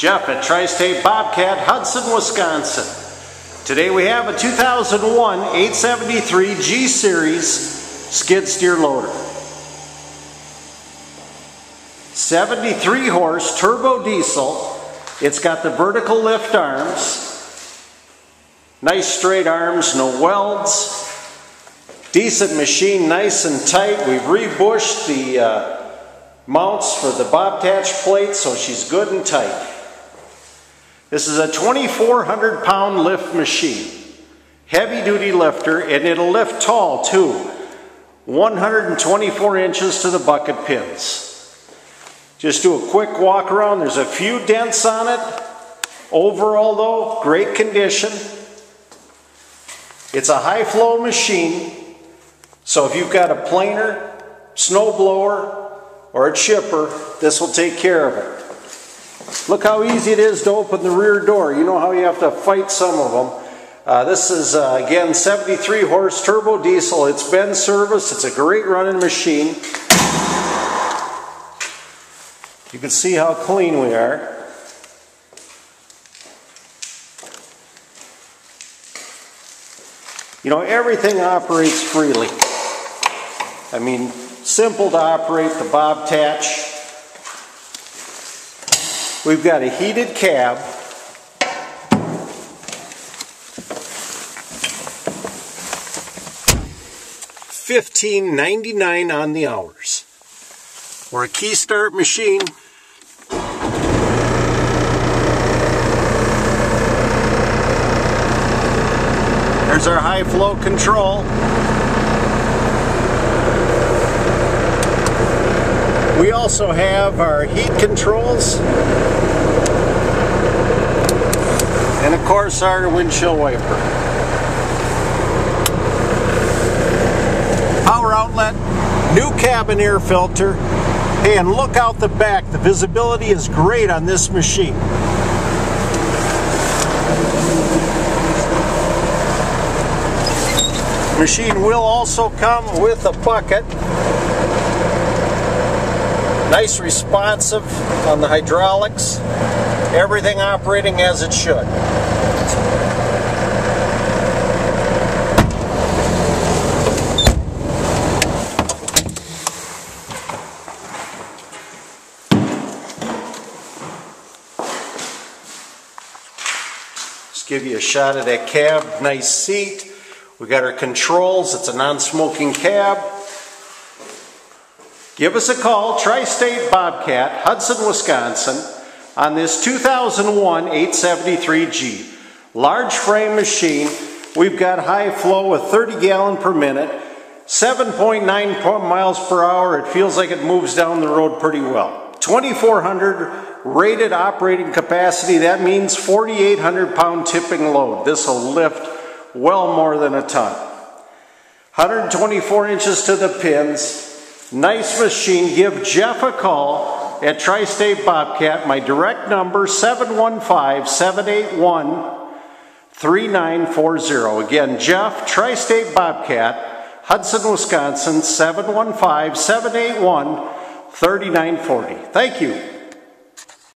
Jeff at Tri-State Bobcat, Hudson, Wisconsin. Today we have a 2001 873 G Series skid steer loader. 73 horse turbo diesel. It's got the vertical lift arms. Nice straight arms, no welds. Decent machine, nice and tight. We've rebushed the mounts for the Bobcat plate, so she's good and tight. This is a 2,400 pound lift machine. Heavy duty lifter, and it'll lift tall too. 124 inches to the bucket pins. Just do a quick walk around. There's a few dents on it. Overall though, great condition. It's a high flow machine, so if you've got a planer, snow blower, or a chipper, this will take care of it. Look how easy it is to open the rear door. You know how you have to fight some of them. This is, again, 73 horse turbo diesel. It's been serviced. It's a great running machine. You can see how clean we are. You know, everything operates freely. I mean, simple to operate the Bobcat. We've got a heated cab. $15.99 on the hours. We're a key start machine. There's our high flow control. We also have our heat controls. And of course our windshield wiper. Power outlet, new cabin air filter. Hey, and look out the back. The visibility is great on this machine. Machine will also come with a bucket. Nice responsive on the hydraulics. Everything operating as it should. Just give you a shot of that cab. Nice seat. We got our controls. It's a non-smoking cab. Give us a call, Tri-State Bobcat, Hudson, Wisconsin, on this 2001 873G. Large frame machine. We've got high flow with 30 gallon per minute, 7.9 miles per hour. It feels like it moves down the road pretty well. 2,400 rated operating capacity. That means 4,800 pound tipping load. This will lift well more than a ton. 124 inches to the pins. Nice machine. Give Jeff a call at Tri-State Bobcat. My direct number, 715-781-3940. Again, Jeff, Tri-State Bobcat, Hudson, Wisconsin, 715-781-3940. Thank you.